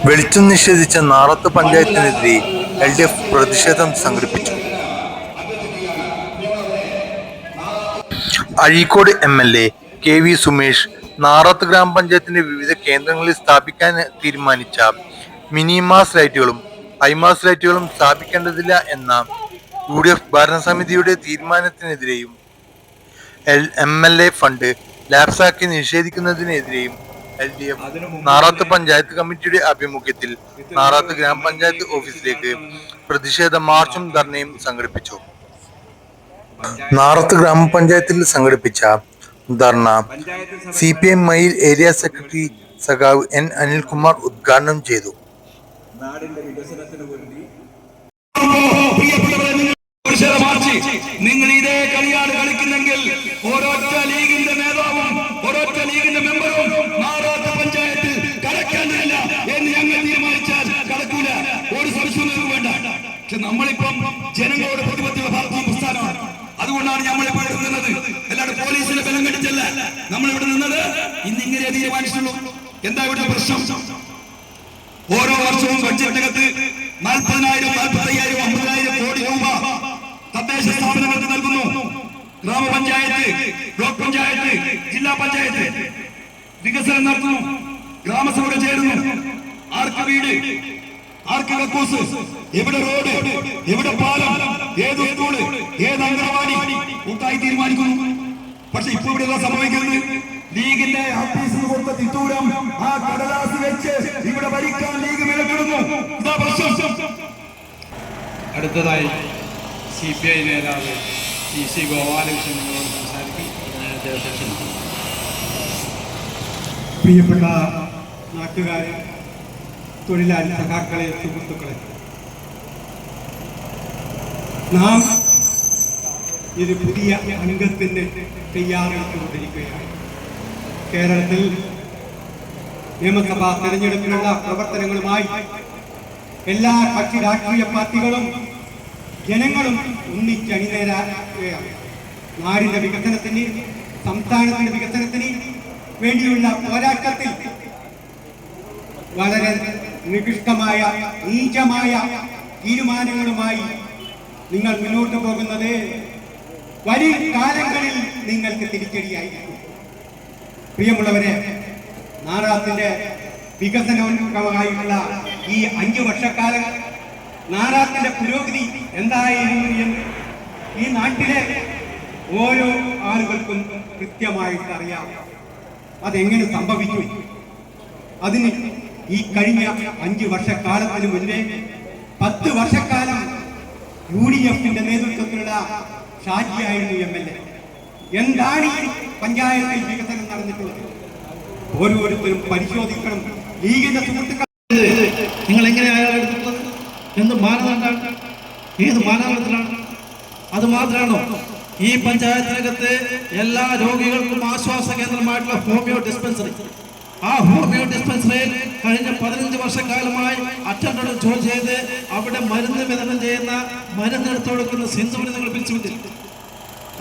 വെളിച്ചം നിഷേധിച്ച നാറത്ത് പഞ്ചായത്തിനെതിരെ LDF പ്രതിഷേധം സംഘടിപ്പിച്ചു. അഴീക്കോട് MLA KV സുമേഷ് നാറത്ത് ഗ്രാമപഞ്ചായത്തിന്റെ വിവിധ കേന്ദ്രങ്ങളിൽ സ്ഥാപിക്കാൻ തീരുമാനിച്ച മിനിമാസ് ലൈറ്റുകളും ഹൈമാസ് ലൈറ്റുകളും സ്ഥാപിക്കേണ്ടതില്ല എന്ന UDF ഭരണസമിതിയുടെ തീരുമാനത്തിനെതിരെയും MLA ഫണ്ട് ലാപ്സാക്കി നിഷേധിക്കുന്നതിനെതിരെയും LDF നാറാത്ത് പഞ്ചായത്ത് കമ്മിറ്റിയുടെ ആഭിമുഖ്യത്തിൽ നാറാത്ത് ഗ്രാമപഞ്ചായത്ത് ഓഫീസിലേക്ക് പ്രതിഷേധ മാർച്ചും ധർണയും സംഘടിപ്പിച്ചു. നാറാത്ത് ഗ്രാമപഞ്ചായത്തിൽ സംഘടിപ്പിച്ച ധർണ CPM മയിൽ ഏരിയ സെക്രട്ടറി സഖാവ് N അനിൽകുമാർ ഉദ്ഘാടനം ചെയ്തു. നാടിന്റെ വികസനത്തിന് വേണ്ടി നിങ്ങൾ ഇതേ കളിയാണ് കളിക്കുന്നെങ്കിൽ ഓരോറ്റ ലീഗിന്റെ നേതാവും ഓരോറ്റ ലീഗിന്റെ മെമ്പറും നാറാത്ത് പഞ്ചായത്ത് കടക്കാനല്ല എന്ന് ഞങ്ങൾ തീരുമാനിച്ചാൽ കടക്കൂല. ഒരു സംശയവും വേണ്ട. പക്ഷെ നമ്മളിപ്പം ജനങ്ങളോട് പ്രതിബദ്ധത പാർട്ടി പ്രസ്ഥാനമാണ്. അതുകൊണ്ടാണ് നമ്മളിപ്പോൾ നിന്നത്. അല്ലാണ്ട് പോലീസിന്റെ ബലം കടിച്ചല്ല നമ്മളിവിടെ നിന്നത്. ഇന്നിങ്ങനെ തീരുമാനിച്ചുള്ളൂ. എന്താ ഇവിടെ പ്രശ്നം? ഓരോ വർഷവും ബഡ്ജറ്റിനകത്ത് 40,000, 45,000, 50,000 കോടി രൂപ തദ്ദേശ സ്ഥാപനങ്ങൾക്ക് നൽകുന്നു. ഗ്രാമപഞ്ചായത്ത്, ബ്ലോക്ക് പഞ്ചായത്ത്, ജില്ലാ പഞ്ചായത്ത് വികസനം നടത്തുന്നു. ഗ്രാമസഭ ചേരുന്നു. ആർക്ക് വീട്, ആർക്ക് കക്കൂസ്, എവിടെ റോഡ്, എവിടെ പാലം, ഏത് സ്കൂള്, ഏത് അംഗനവാടി കൂട്ടായി തീരുമാനിക്കുന്നു. പക്ഷെ ഇപ്പൊ ഇവിടെ സംഭവിക്കുന്നത് ലീഗിന്റെ ഓഫീസിൽ കൊടുത്ത തിട്ടൂരം ആ കടലാസ് വെച്ച് ഇവിടെ ഭരിക്കാൻ ലീഗ് മെനക്കെടുന്നു. ഇതാ പ്രശ്നം. അടുത്തതായി CPI നേതാവ് TC ഗോപാലകൃഷ്ണൻ നിങ്ങളോട് സംസാരിക്കും. പ്രിയപ്പെട്ട നാട്ടുകാരെ, തൊഴിലാളി സഖാക്കളെ, സുഹൃത്തുക്കളെ, നാം ഇത് പുതിയ അംഗത്തിന് തയ്യാറെടുത്തുകൊണ്ടിരിക്കുകയാണ്. കേരളത്തിൽ നിയമസഭാ തെരഞ്ഞെടുപ്പിനുള്ള പ്രവർത്തനങ്ങളുമായി എല്ലാ കക്ഷി രാഷ്ട്രീയ പാർട്ടികളും ജനങ്ങളും ഒന്നിച്ചണിനേരാക്കുകയാണ്. നാടിന്റെ വികസനത്തിന്, സംസ്ഥാനത്തിന്റെ വികസനത്തിന് വേണ്ടിയുള്ള പോരാട്ടത്തിൽ വളരെ നികൃഷ്ടമായ നീചമായ തീരുമാനങ്ങളുമായി നിങ്ങൾ മുന്നോട്ട് പോകുന്നത് വരും കാലങ്ങളിൽ നിങ്ങൾക്ക് തിരിച്ചടിയായിരിക്കും. പ്രിയമുള്ളവരെ, നാറാത്തിന്റെ വികസനോന്മുഖമായിട്ടുള്ള ഈ 5 വർഷക്കാലം നാറാത്തിന്റെ പുരോഗതി എന്തായിരുന്നു എന്ന് ഈ നാട്ടിലെ ഓരോ ആളുകൾക്കും കൃത്യമായിട്ട് അറിയാം. അതെങ്ങനെ സംഭവിച്ചു? അതിന് ഈ കഴിഞ്ഞ 5 വർഷക്കാലത്തിന് മുന്നേ 10 വർഷക്കാലം UDFന്റെ നേതൃത്വത്തിലുള്ള ഷാജിയായിരുന്നു MLA. എന്താണ് ഈ പഞ്ചായത്തിൽ വികസനം നടന്നിട്ടുള്ളത്? ഓരോരുത്തരും പരിശോധിക്കണം. ലീഗിന്റെ സുഹൃത്തുക്കൾ നിങ്ങൾ എങ്ങനെയാണ് എടുത്തിട്ടുള്ളത്? എന്ത് മാനദണ്ഡമാണ്? ഏത് മാനദണ്ഡത്തിലാണ്? അത് മാത്രമാണോ? ഈ പഞ്ചായത്തിനകത്ത് എല്ലാ രോഗികൾക്കും ആശ്വാസ കേന്ദ്രമായിട്ടുള്ള ഹോമിയോ ഡിസ്പെൻസറി, ആ ഹോമിയോ ഡിസ്പെൻസറിയിൽ കഴിഞ്ഞ 15 വർഷക്കാലമായി അറ്റൻഡർ ജോലി ചെയ്ത് അവിടെ മരുന്ന് വിതരണം ചെയ്യുന്ന, മരുന്നെടുത്തു കൊടുക്കുന്ന സിന്ധുവിനെ നിങ്ങൾ പിരിച്ചുവിട്ടില്ല.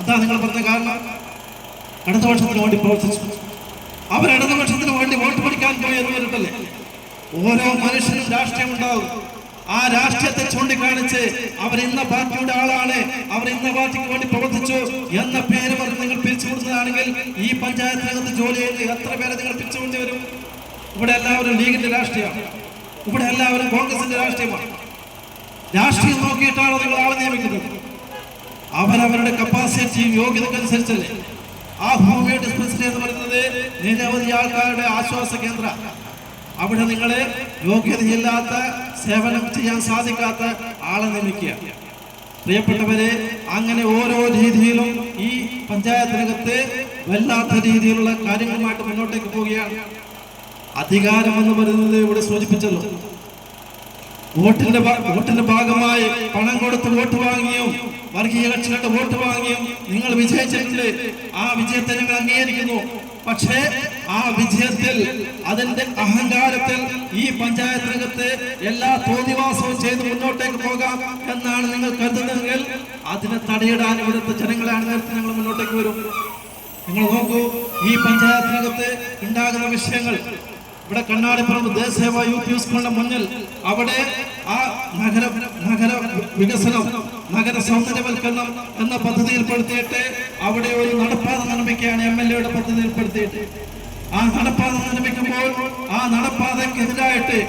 അതാ നിങ്ങൾ പറഞ്ഞ കാരണം. ഇടതുപക്ഷത്തിന് വേണ്ടി പ്രവർത്തിച്ചു. അവർ ഇടതുപക്ഷത്തിന് വേണ്ടി വോട്ട് പിടിക്കാൻ പോയി എന്ന് പറഞ്ഞിട്ടല്ലേ? ഓരോ മനുഷ്യനും രാഷ്ട്രീയം ഉണ്ടാവും. ആ രാഷ്ട്രീയത്തെ ചൂണ്ടിക്കാണിച്ച് അവർ ഇന്ന പാർട്ടിയുടെ ആളാണ്, അവർ ഇന്ന പാർട്ടിക്ക് വേണ്ടി പ്രവർത്തിച്ചു എന്ന പേര് പറഞ്ഞ് നിങ്ങൾ പിരിച്ചുകൊടുത്തതാണെങ്കിൽ ഈ പഞ്ചായത്തിനകത്ത് ജോലി ചെയ്ത് എത്ര പേരെ നിങ്ങൾ പിരിച്ചുകൊണ്ടു വരും? ഇവിടെ എല്ലാവരും ലീഗിന്റെ രാഷ്ട്രീയമാണ്. ഇവിടെ എല്ലാവരും കോൺഗ്രസിന്റെ രാഷ്ട്രീയമാണ്. രാഷ്ട്രീയം നോക്കിയിട്ടാണോ നിങ്ങൾ ആളെ നിയമിക്കുന്നത്? അവരവരുടെ കപ്പാസിറ്റിയും യോഗ്യതക്കനുസരിച്ചല്ലേ. ആ ഹോമിയോ ഡിസ്പെൻസറി എന്ന് പറയുന്നത് നിരവധി ആൾക്കാരുടെ ആശ്വാസ കേന്ദ്ര. അവിടെ നിങ്ങളെ യോഗ്യതയില്ലാത്ത, സേവനം ചെയ്യാൻ സാധിക്കാത്ത ആളെ നിയമിക്കുക. പ്രിയപ്പെട്ടവരെ, അങ്ങനെ ഓരോ രീതിയിലും ഈ പഞ്ചായത്തിനകത്ത് വല്ലാത്ത രീതിയിലുള്ള കാര്യങ്ങളുമായിട്ട് മുന്നോട്ടേക്ക് പോവുകയാണ്. അധികാരം എന്ന് പറയുന്നത് ഇവിടെ സൂചിപ്പിച്ചല്ലോ. വോട്ടിന്റെ ഭാഗമായി പണം കൊടുത്ത് വോട്ട് വാങ്ങിയും വർഗീയ കക്ഷികളുടെ വോട്ട് വാങ്ങിയും നിങ്ങൾ വിജയിച്ചിട്ടുണ്ട്. ആ വിജയത്തെ ഞങ്ങൾ അംഗീകരിക്കുന്നു. പക്ഷേ ആ വിജയത്തിൽ, അതിന്റെ അഹങ്കാരത്തിൽ ഈ പഞ്ചായത്തിനകത്ത് എല്ലാ തോന്നിവാസവും ചെയ്ത് മുന്നോട്ടേക്ക് പോകാം എന്നാണ് നിങ്ങൾ കരുതുന്നതെങ്കിൽ അതിനെ തടയിടാൻ ഇവിടുത്തെ ജനങ്ങളെ അണിനിരത്തി ഞങ്ങൾ മുന്നോട്ടേക്ക് വരും. നിങ്ങൾ നോക്കൂ, ഈ പഞ്ചായത്തിനകത്ത് ഉണ്ടാകുന്ന വിഷയങ്ങൾ ഇവിടെ കണ്ണാടിപ്പറമ്പ് ദേശസേവ യൂത്ത് സ്കൂളിന്റെ മുന്നിൽ അവിടെ ആ നഗര വികസനം, നഗര സൗന്ദര്യവൽക്കരണം എന്ന പദ്ധതിയിൽപ്പെടുത്തിയിട്ട് അവിടെ ഒരു നടപ്പാത നിർമ്മിക്കുകയാണ് MLA പദ്ധതിയിൽപ്പെടുത്തിയിട്ട്. ആ നടപ്പാത നിർമ്മിക്കുമ്പോൾ ആ നടപ്പാതയ്ക്കെതിരായിട്ട്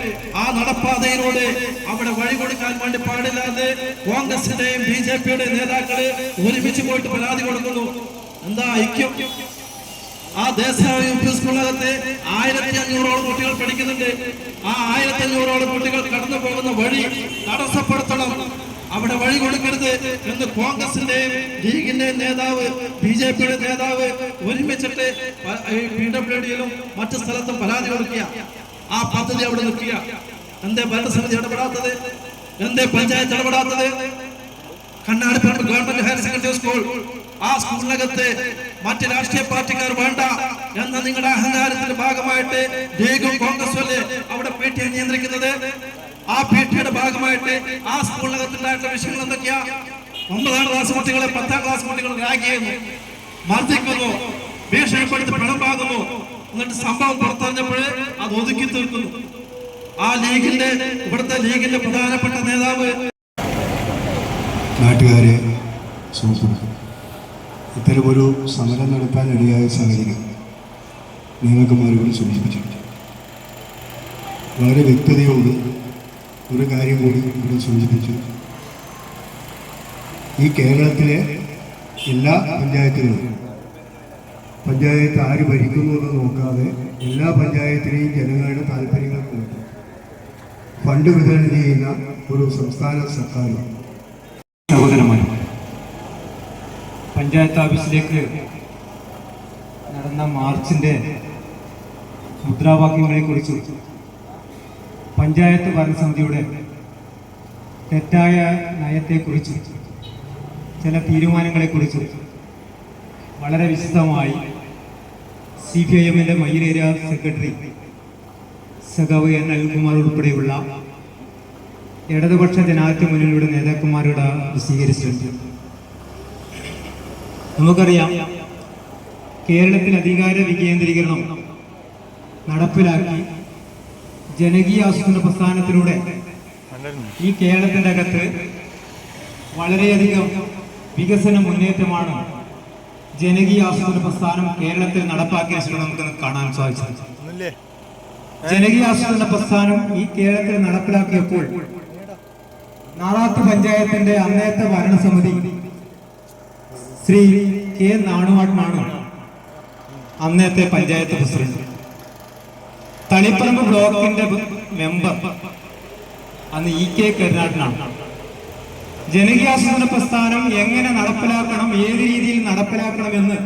ആ നടപ്പാതയിലൂടെ അവിടെ വഴി കൊടുക്കാൻ വേണ്ടി പാടില്ലാതെ കോൺഗ്രസിന്റെയും BJPയുടെയും നേതാക്കള് ഒരുമിച്ച് പോയിട്ട് പരാതി കൊടുക്കുന്നു. എന്താ ഐക്യം? ആ ദേശീയ യൂത്ത് സ്കൂളിനകത്ത് 1500ഓളം കുട്ടികൾ പഠിക്കുന്നുണ്ട്. ആ 1500ഓളം കുട്ടികൾ കടന്നു പോകുന്ന വഴി തടസ്സപ്പെടുത്തണം, അവിടെ വഴി കൊടുക്കരുത് എന്ന് കോൺഗ്രസിന്റെയും ലീഗിന്റെയും നേതാവ്, BJPയുടെ നേതാവ് ഒരുമിച്ചിട്ട് PWDയിലും മറ്റു സ്ഥലത്തും പരാതി കൊടുക്കുക. ആ പദ്ധതി അവിടെ നിൽക്കുക. എന്തേ ഭരണസമിതി ഇടപെടാത്തത്? എന്തേ പഞ്ചായത്ത് ഇടപെടാത്തത്? Kannadiparamba government higher secondary school, ആ സ്കൂളിനകത്ത് മറ്റ് രാഷ്ട്രീയ പാർട്ടിക്കാർ വേണ്ട എന്ന നിങ്ങളുടെ അഹങ്കാരത്തിന്റെ ഭാഗമായിട്ട് ലീഗും കോൺഗ്രസും അല്ലേ അവിടെ PTA നിയന്ത്രിക്കുന്നത്? ആ PTAയുടെ ഭാഗമായിട്ട് ആ സ്കൂളിനകത്തുണ്ടായിട്ടുള്ള വിഷയങ്ങൾ എന്തൊക്കെയാ? 9ാം ക്ലാസ് കുട്ടികളെ 10ാം ക്ലാസ് കുട്ടികൾ റാഗ് ചെയ്യുന്നു, മർദ്ദിക്കുന്നു, ഭീഷണിപ്പെടുത്തി പണം വാങ്ങുന്നു. എന്നിട്ട് സംഭവം പുറത്തറിഞ്ഞപ്പോൾ അത് ഒതുക്കി തീർക്കുന്നു. ആ ലീഗിന്റെ ഇവിടുത്തെ ലീഗിന്റെ പ്രധാനപ്പെട്ട നേതാവ് നാട്ടുകാരെ സുഹൃത്തുക്കൾ, ഇത്തരമൊരു സമരം നടത്താനിടയായ സാഹചര്യം നേതാക്കന്മാരോട് സൂചിപ്പിച്ചിട്ടുണ്ട്. വളരെ വ്യക്തതയോട് ഒരു കാര്യം കൂടി ഇവിടെ സൂചിപ്പിച്ചു. ഈ കേരളത്തിലെ എല്ലാ പഞ്ചായത്തുകളും, പഞ്ചായത്ത് ആര് ഭരിക്കുന്നു എന്ന് നോക്കാതെ എല്ലാ പഞ്ചായത്തിലെയും ജനങ്ങളുടെ താല്പര്യങ്ങൾക്ക് വേണ്ടി ഫണ്ട് വിതരണം ചെയ്യുന്ന ഒരു സംസ്ഥാന സർക്കാർ സഹോദരന്മാർ, പഞ്ചായത്ത് ഓഫീസിലേക്ക് നടന്ന മാർച്ചിന്റെ മുദ്രാവാക്യങ്ങളെ കുറിച്ച്, പഞ്ചായത്ത് ഭരണസമിതിയുടെ തെറ്റായ നയത്തെക്കുറിച്ച്, ചില തീരുമാനങ്ങളെക്കുറിച്ച് വളരെ വിശദമായി CPIMന്റെ മയ്യിൽ ഏരിയ സെക്രട്ടറി സഖാവ് N അനിൽകുമാർ ഉൾപ്പെടെയുള്ള ഇടതുപക്ഷ ജനാധിപത്യ മുന്നണിയുടെ നേതാക്കന്മാരോട് വിശദീകരിച്ചിട്ടുണ്ട്. നമുക്കറിയാം, കേരളത്തിൽ അധികാര വികേന്ദ്രീകരണം നടപ്പിലാക്കി ജനകീയ ആസൂത്രണ പ്രസ്ഥാനത്തിലൂടെ ഈ കേരളത്തിൻ്റെ അകത്ത് വളരെയധികം വികസന മുന്നേറ്റമാണ് ജനകീയ ആസൂത്രണ പ്രസ്ഥാനം കേരളത്തിൽ നടപ്പാക്കിയ നമുക്ക് കാണാൻ സാധിച്ചത്. ജനകീയ ആസൂത്രണ പ്രസ്ഥാനം ഈ കേരളത്തിൽ നടപ്പിലാക്കിയപ്പോൾ നാളാത്ത് പഞ്ചായത്തിന്റെ അന്നത്തെ ഭരണസമിതി ശ്രീ K നാണുവാട്ടനാണ് അന്നത്തെ പഞ്ചായത്ത് പ്രസിഡന്റ്. തളിപ്പറമ്പ് ബ്ലോക്കിന്റെ മെമ്പർ അന്ന് EK കരുനാട്ടനാണ്. ജനകീയാസൂത്രണ പ്രസ്ഥാനം എങ്ങനെ നടപ്പിലാക്കണം, ഏത് രീതിയിൽ നടപ്പിലാക്കണമെന്ന്